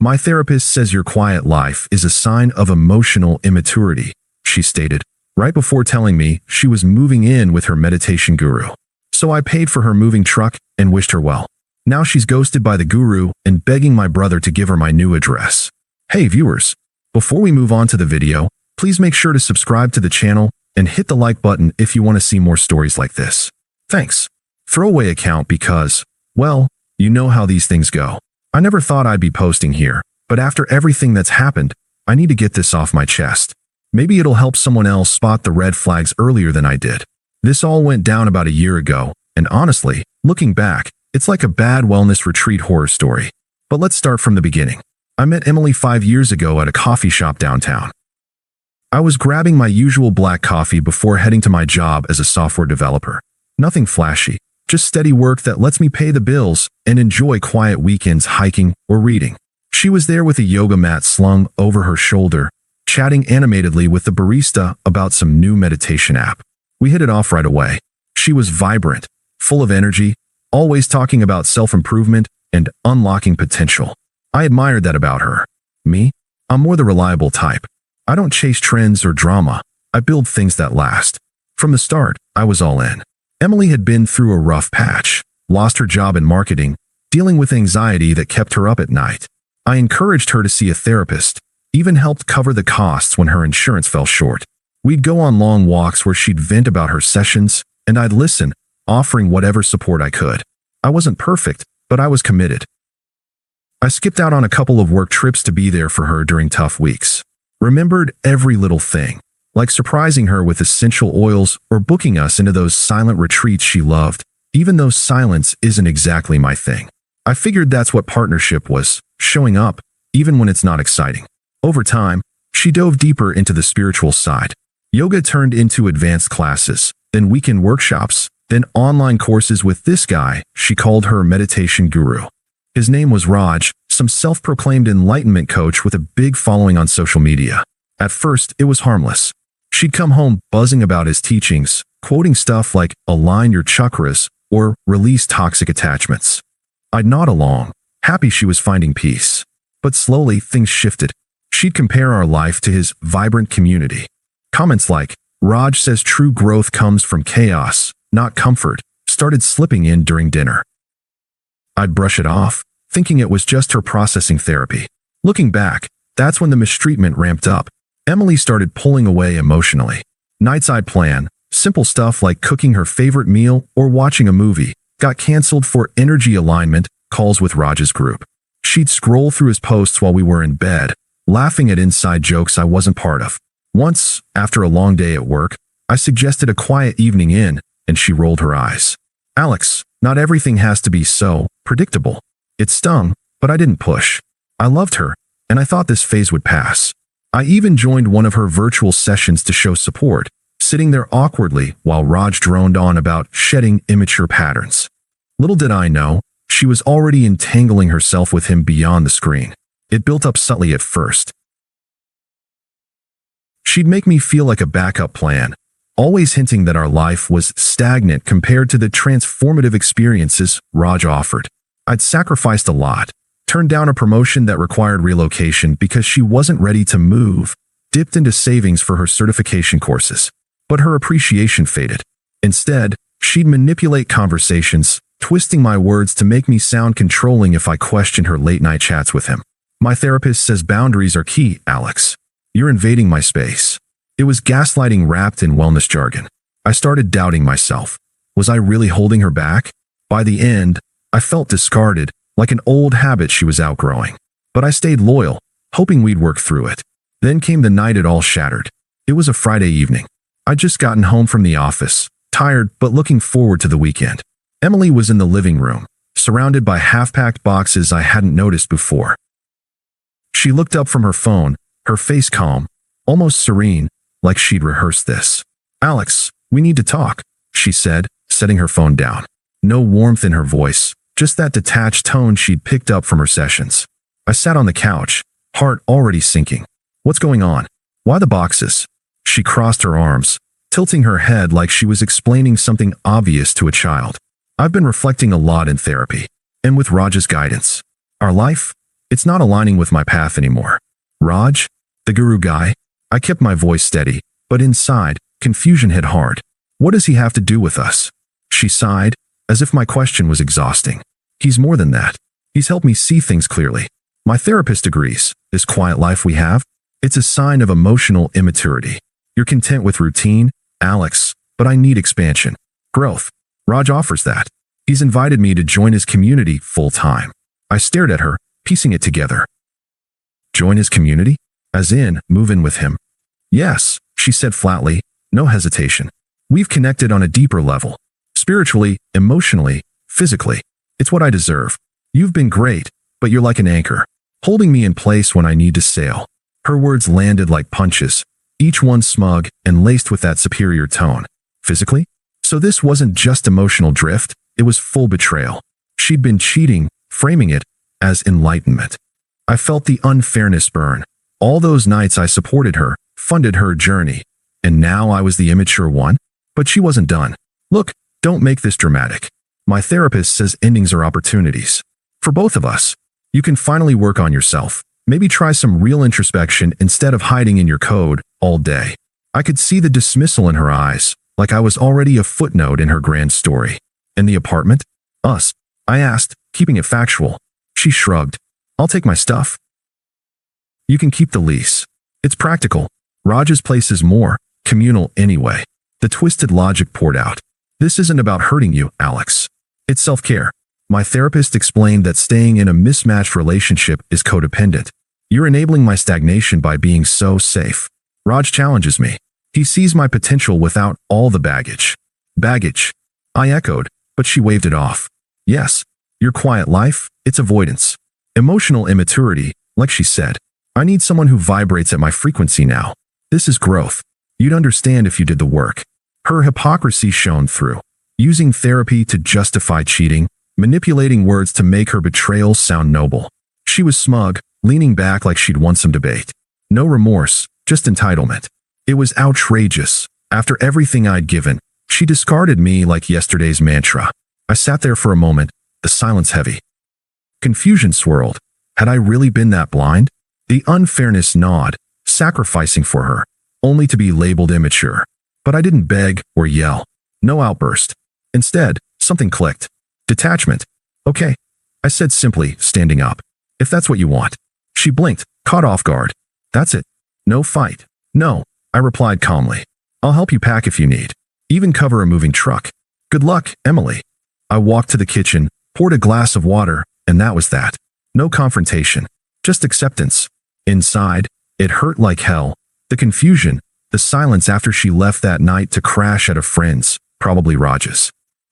My therapist says your quiet life is a sign of emotional immaturity, she stated, right before telling me she was moving in with her meditation guru. So I paid for her moving truck and wished her well. Now she's ghosted by the guru and begging my brother to give her my new address. Hey viewers, before we move on to the video, please make sure to subscribe to the channel and hit the like button if you want to see more stories like this. Thanks. Throwaway account because, well, you know how these things go. I never thought I'd be posting here, but after everything that's happened, I need to get this off my chest. Maybe it'll help someone else spot the red flags earlier than I did. This all went down about a year ago, and honestly, looking back, it's like a bad wellness retreat horror story. But let's start from the beginning. I met Emily 5 years ago at a coffee shop downtown. I was grabbing my usual black coffee before heading to my job as a software developer. Nothing flashy, just steady work that lets me pay the bills and enjoy quiet weekends hiking or reading. She was there with a yoga mat slung over her shoulder, chatting animatedly with the barista about some new meditation app. We hit it off right away. She was vibrant, full of energy, always talking about self-improvement and unlocking potential. I admired that about her. Me? I'm more the reliable type. I don't chase trends or drama. I build things that last. From the start, I was all in. Emily had been through a rough patch, lost her job in marketing, dealing with anxiety that kept her up at night. I encouraged her to see a therapist, even helped cover the costs when her insurance fell short. We'd go on long walks where she'd vent about her sessions, and I'd listen, offering whatever support I could. I wasn't perfect, but I was committed. I skipped out on a couple of work trips to be there for her during tough weeks. Remembered every little thing, like surprising her with essential oils or booking us into those silent retreats she loved, even though silence isn't exactly my thing. I figured that's what partnership was, showing up, even when it's not exciting. Over time, she dove deeper into the spiritual side. Yoga turned into advanced classes, then weekend workshops, then online courses with this guy she called her meditation guru. His name was Raj, some self-proclaimed enlightenment coach with a big following on social media. At first, it was harmless. She'd come home buzzing about his teachings, quoting stuff like align your chakras or release toxic attachments. I'd nod along, happy she was finding peace. But slowly, things shifted. She'd compare our life to his vibrant community. Comments like, Raj says true growth comes from chaos, not comfort, started slipping in during dinner. I'd brush it off, thinking it was just her processing therapy. Looking back, that's when the mistreatment ramped up. Emily started pulling away emotionally. Nights I'd plan, simple stuff like cooking her favorite meal or watching a movie, got canceled for energy alignment calls with Raj's group. She'd scroll through his posts while we were in bed, laughing at inside jokes I wasn't part of. Once, after a long day at work, I suggested a quiet evening in, and she rolled her eyes. Alex, not everything has to be so predictable. It stung, but I didn't push. I loved her, and I thought this phase would pass. I even joined one of her virtual sessions to show support, sitting there awkwardly while Raj droned on about shedding immature patterns. Little did I know, she was already entangling herself with him beyond the screen. It built up subtly at first. She'd make me feel like a backup plan, always hinting that our life was stagnant compared to the transformative experiences Raj offered. I'd sacrificed a lot, turned down a promotion that required relocation because she wasn't ready to move, dipped into savings for her certification courses. But her appreciation faded. Instead, she'd manipulate conversations, twisting my words to make me sound controlling if I questioned her late-night chats with him. My therapist says boundaries are key, Alex. You're invading my space. It was gaslighting wrapped in wellness jargon. I started doubting myself. Was I really holding her back? By the end, I felt discarded, like an old habit she was outgrowing. But I stayed loyal, hoping we'd work through it. Then came the night it all shattered. It was a Friday evening. I'd just gotten home from the office, tired but looking forward to the weekend. Emily was in the living room, surrounded by half-packed boxes I hadn't noticed before. She looked up from her phone, her face calm, almost serene, like she'd rehearsed this. Alex, we need to talk, she said, setting her phone down. No warmth in her voice, just that detached tone she'd picked up from her sessions. I sat on the couch, heart already sinking. What's going on? Why the boxes? She crossed her arms, tilting her head like she was explaining something obvious to a child. I've been reflecting a lot in therapy, and with Raj's guidance. Our life? It's not aligning with my path anymore. Raj, the guru guy? I kept my voice steady, but inside, confusion hit hard. What does he have to do with us? She sighed, as if my question was exhausting. He's more than that. He's helped me see things clearly. My therapist agrees. This quiet life we have, it's a sign of emotional immaturity. You're content with routine, Alex, but I need expansion. Growth. Raj offers that. He's invited me to join his community full-time. I stared at her, piecing it together. Join his community? As in, move in with him? Yes, she said flatly, no hesitation. We've connected on a deeper level. Spiritually, emotionally, physically. It's what I deserve. You've been great, but you're like an anchor, holding me in place when I need to sail. Her words landed like punches, each one smug and laced with that superior tone. Physically? So this wasn't just emotional drift, it was full betrayal. She'd been cheating, framing it as enlightenment. I felt the unfairness burn. All those nights I supported her, funded her journey, and now I was the immature one? But she wasn't done. Look, don't make this dramatic. My therapist says endings are opportunities. For both of us. You can finally work on yourself. Maybe try some real introspection instead of hiding in your code all day. I could see the dismissal in her eyes, like I was already a footnote in her grand story. In the apartment? Us? I asked, keeping it factual. She shrugged. I'll take my stuff. You can keep the lease. It's practical. Raj's place is more communal anyway. The twisted logic poured out. This isn't about hurting you, Alex. It's self-care. My therapist explained that staying in a mismatched relationship is codependent. You're enabling my stagnation by being so safe. Raj challenges me. He sees my potential without all the baggage. Baggage. I echoed, but she waved it off. Yes, your quiet life, it's avoidance. Emotional immaturity, like she said. I need someone who vibrates at my frequency now. This is growth. You'd understand if you did the work. Her hypocrisy shone through. Using therapy to justify cheating, manipulating words to make her betrayal sound noble. She was smug, leaning back like she'd won some debate. No remorse, just entitlement. It was outrageous. After everything I'd given, she discarded me like yesterday's mantra. I sat there for a moment, the silence heavy. Confusion swirled. Had I really been that blind? The unfairness gnawed, sacrificing for her, only to be labeled immature. But I didn't beg or yell. No outburst. Instead, something clicked. Detachment. Okay, I said simply, standing up. If that's what you want. She blinked, caught off guard. That's it. No fight. No, I replied calmly. I'll help you pack if you need. Even cover a moving truck. Good luck, Emily. I walked to the kitchen, poured a glass of water, and that was that. No confrontation. Just acceptance. Inside, it hurt like hell. The confusion, the silence after she left that night to crash at a friend's, probably Raj's.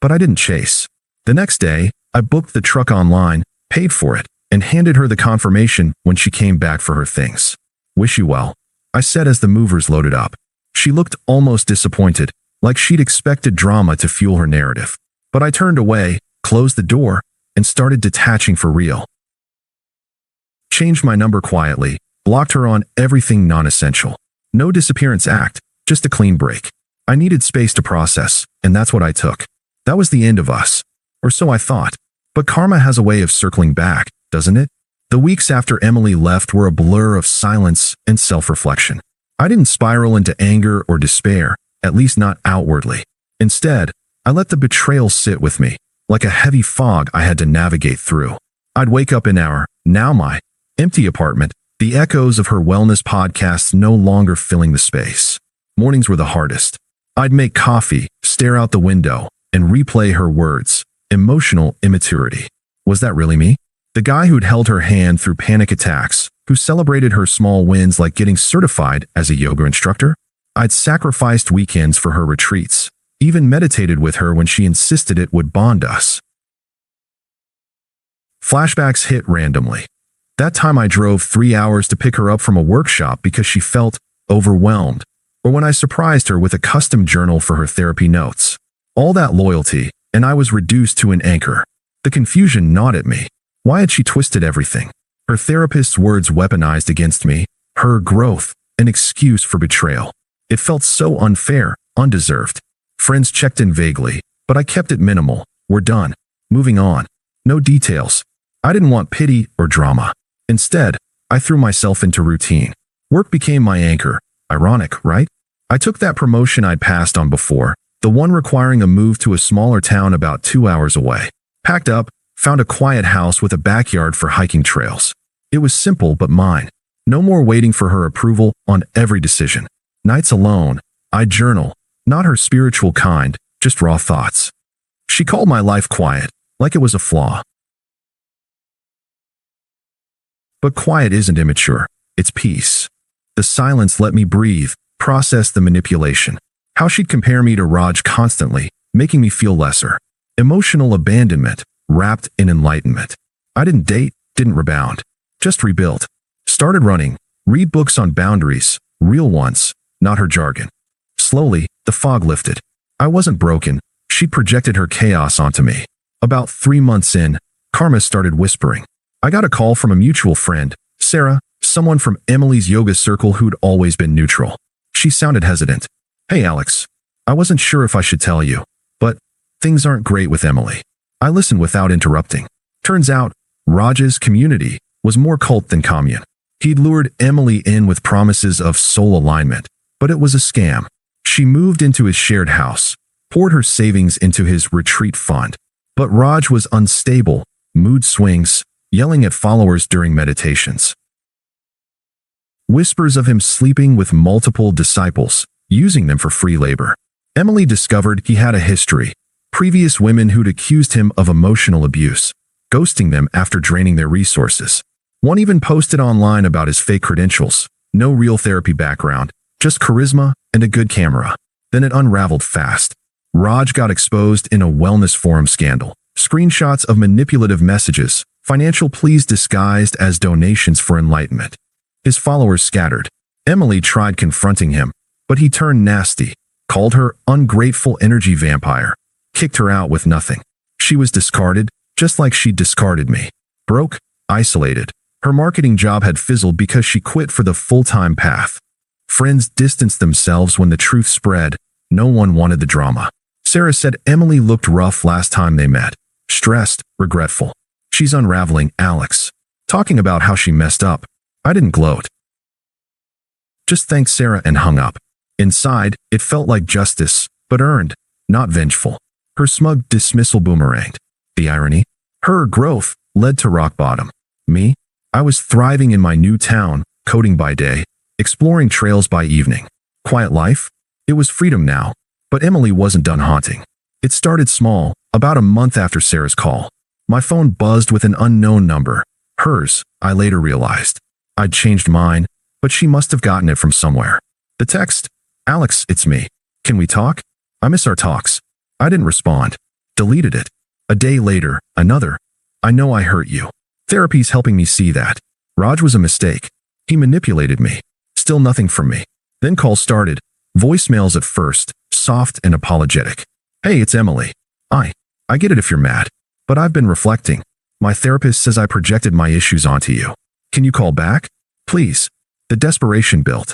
But I didn't chase. The next day, I booked the truck online, paid for it, and handed her the confirmation when she came back for her things. Wish you well, I said as the movers loaded up. She looked almost disappointed, like she'd expected drama to fuel her narrative. But I turned away, closed the door, and started detaching for real. Changed my number quietly, blocked her on everything non-essential. No disappearance act, just a clean break. I needed space to process, and that's what I took. That was the end of us. Or so I thought. But karma has a way of circling back, doesn't it? The weeks after Emily left were a blur of silence and self-reflection. I didn't spiral into anger or despair, at least not outwardly. Instead, I let the betrayal sit with me, like a heavy fog I had to navigate through. I'd wake up in our, now my, empty apartment, the echoes of her wellness podcasts no longer filling the space. Mornings were the hardest. I'd make coffee, stare out the window, and replay her words. Emotional immaturity. Was that really me? The guy who'd held her hand through panic attacks, who celebrated her small wins like getting certified as a yoga instructor? I'd sacrificed weekends for her retreats, even meditated with her when she insisted it would bond us. Flashbacks hit randomly. That time I drove 3 hours to pick her up from a workshop because she felt overwhelmed, or when I surprised her with a custom journal for her therapy notes. All that loyalty, and I was reduced to an anchor. The confusion gnawed at me. Why had she twisted everything? Her therapist's words weaponized against me, her growth, an excuse for betrayal. It felt so unfair, undeserved. Friends checked in vaguely, but I kept it minimal. We're done. Moving on. No details. I didn't want pity or drama. Instead, I threw myself into routine. Work became my anchor. Ironic, right? I took that promotion I'd passed on before, the one requiring a move to a smaller town about 2 hours away. Packed up, found a quiet house with a backyard for hiking trails. It was simple but mine. No more waiting for her approval on every decision. Nights alone, I journal, not her spiritual kind, just raw thoughts. She called my life quiet, like it was a flaw. But quiet isn't immature, it's peace. The silence let me breathe, process the manipulation. How she'd compare me to Raj constantly, making me feel lesser. Emotional abandonment, wrapped in enlightenment. I didn't date, didn't rebound. Just rebuilt. Started running, read books on boundaries, real ones, not her jargon. Slowly, the fog lifted. I wasn't broken, she projected her chaos onto me. About 3 months in, karma started whispering. I got a call from a mutual friend, Sarah, someone from Emily's yoga circle who'd always been neutral. She sounded hesitant. Hey Alex, I wasn't sure if I should tell you, but things aren't great with Emily. I listened without interrupting. Turns out, Raj's community was more cult than commune. He'd lured Emily in with promises of soul alignment, but it was a scam. She moved into his shared house, poured her savings into his retreat fund. But Raj was unstable, mood swings, yelling at followers during meditations. Whispers of him sleeping with multiple disciples, using them for free labor. Emily discovered he had a history. Previous women who'd accused him of emotional abuse, ghosting them after draining their resources. One even posted online about his fake credentials, no real therapy background, just charisma and a good camera. Then it unraveled fast. Raj got exposed in a wellness forum scandal. Screenshots of manipulative messages, financial pleas disguised as donations for enlightenment. His followers scattered. Emily tried confronting him, but he turned nasty, called her ungrateful energy vampire, kicked her out with nothing. She was discarded, just like she'd discarded me. Broke, isolated. Her marketing job had fizzled because she quit for the full-time path. Friends distanced themselves when the truth spread. No one wanted the drama. Sarah said Emily looked rough last time they met. Stressed, regretful. She's unraveling, Alex. Talking about how she messed up. I didn't gloat. Just thanked Sarah and hung up. Inside, it felt like justice, but earned, not vengeful. Her smug dismissal boomeranged. The irony? Her growth led to rock bottom. Me? I was thriving in my new town, coding by day, exploring trails by evening. Quiet life? It was freedom now. But Emily wasn't done haunting. It started small, about a month after Sarah's call. My phone buzzed with an unknown number. Hers, I later realized. I'd changed mine, but she must have gotten it from somewhere. The text, Alex, it's me. Can we talk? I miss our talks. I didn't respond. Deleted it. A day later, another. I know I hurt you. Therapy's helping me see that. Raj was a mistake. He manipulated me. Still nothing from me. Then calls started. Voicemails at first, soft and apologetic. Hey, it's Emily. I get it if you're mad. But I've been reflecting. My therapist says I projected my issues onto you. Can you call back? Please. The desperation built.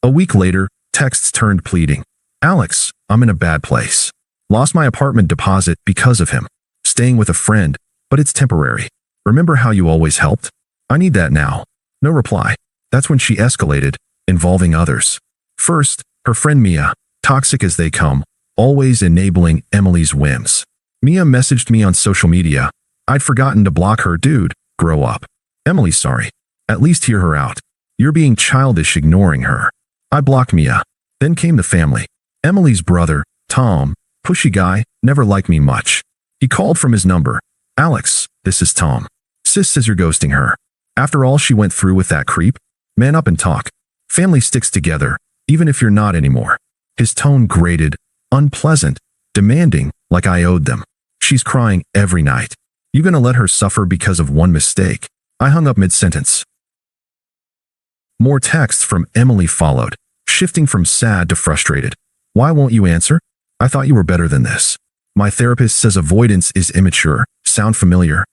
A week later, texts turned pleading. Alex, I'm in a bad place. Lost my apartment deposit because of him. Staying with a friend, but it's temporary. Remember how you always helped? I need that now. No reply. That's when she escalated, involving others. First, her friend Mia, toxic as they come, always enabling Emily's whims. Mia messaged me on social media. I'd forgotten to block her. Dude, grow up. Emily's sorry. At least hear her out. You're being childish ignoring her. I blocked Mia. Then came the family. Emily's brother, Tom, pushy guy, never liked me much. He called from his number. Alex, this is Tom. Sis says you're ghosting her. After all she went through with that creep? Man up and talk. Family sticks together, even if you're not anymore. His tone grated, unpleasant, demanding, like I owed them. She's crying every night. You gonna let her suffer because of one mistake? I hung up mid-sentence. More texts from Emily followed, shifting from sad to frustrated. Why won't you answer? I thought you were better than this. My therapist says avoidance is immature. Sound familiar?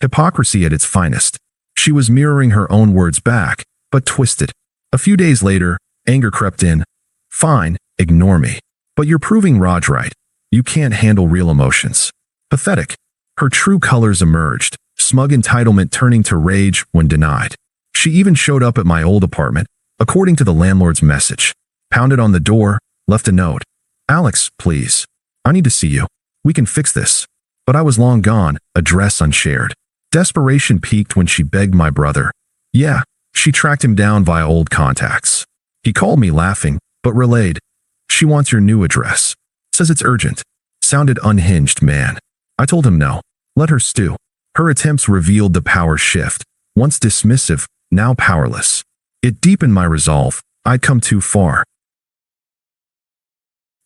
Hypocrisy at its finest. She was mirroring her own words back, but twisted. A few days later, anger crept in. Fine, ignore me. But you're proving Raj right. You can't handle real emotions. Pathetic. Her true colors emerged. smug entitlement turning to rage when denied. She even showed up at my old apartment, according to the landlord's message. Pounded on the door, left a note. Alex, please. I need to see you. We can fix this. But I was long gone, address unshared. Desperation peaked when she begged my brother. Yeah, she tracked him down via old contacts. He called me laughing, but relayed. She wants your new address. Says it's urgent. Sounded unhinged, man. I told him no. Let her stew. Her attempts revealed the power shift. Once dismissive, now powerless. It deepened my resolve. I'd come too far.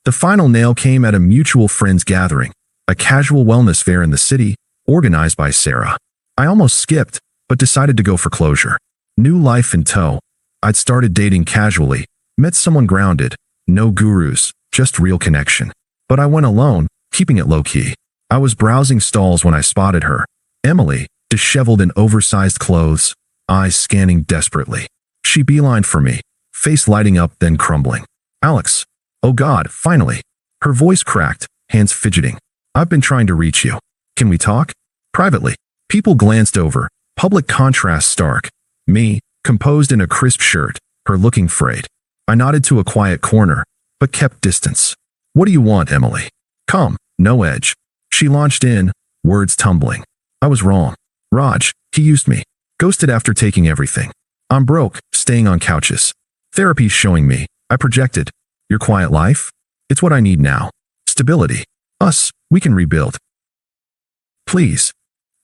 The final nail came at a mutual friends gathering, a casual wellness fair in the city, organized by Sarah. I almost skipped, but decided to go for closure. New life in tow. I'd started dating casually, met someone grounded, no gurus, just real connection. But I went alone, keeping it low-key. I was browsing stalls when I spotted her. Emily, disheveled in oversized clothes, eyes scanning desperately. She beelined for me, face lighting up then crumbling. Alex. Oh God, finally. Her voice cracked, hands fidgeting. I've been trying to reach you. Can we talk? Privately. People glanced over, public contrast stark. Me, composed in a crisp shirt, her looking frayed. I nodded to a quiet corner, but kept distance. What do you want, Emily? Come, no edge. She launched in, words tumbling. I was wrong. Raj, he used me. Ghosted after taking everything. I'm broke, staying on couches. Therapy's showing me. I projected. Your quiet life? It's what I need now. Stability. Us, we can rebuild. Please.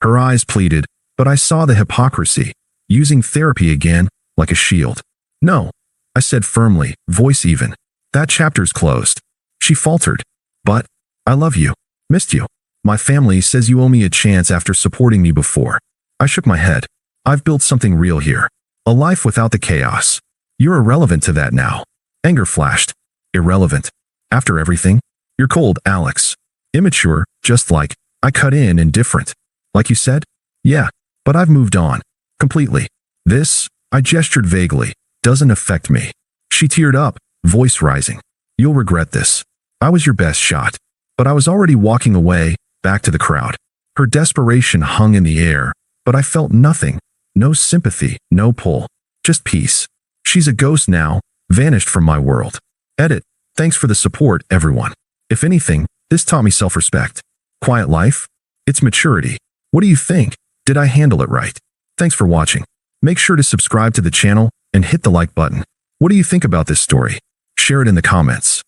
Her eyes pleaded, but I saw the hypocrisy, using therapy again, like a shield. No, I said firmly, voice even. That chapter's closed. She faltered. But, I love you. Missed you. My family says you owe me a chance after supporting me before. I shook my head. I've built something real here. A life without the chaos. You're irrelevant to that now. Anger flashed. Irrelevant. After everything? You're cold, Alex. Immature, just like, I cut in indifferent. Like you said? Yeah, but I've moved on. Completely. This, I gestured vaguely, doesn't affect me. She teared up, voice rising. You'll regret this. I was your best shot. But I was already walking away, back to the crowd. Her desperation hung in the air, but I felt nothing. No sympathy, no pull. Just peace. She's a ghost now, vanished from my world. Edit. Thanks for the support, everyone. If anything, this taught me self-respect. Quiet life? It's maturity. What do you think? Did I handle it right? Thanks for watching. Make sure to subscribe to the channel and hit the like button. What do you think about this story? Share it in the comments.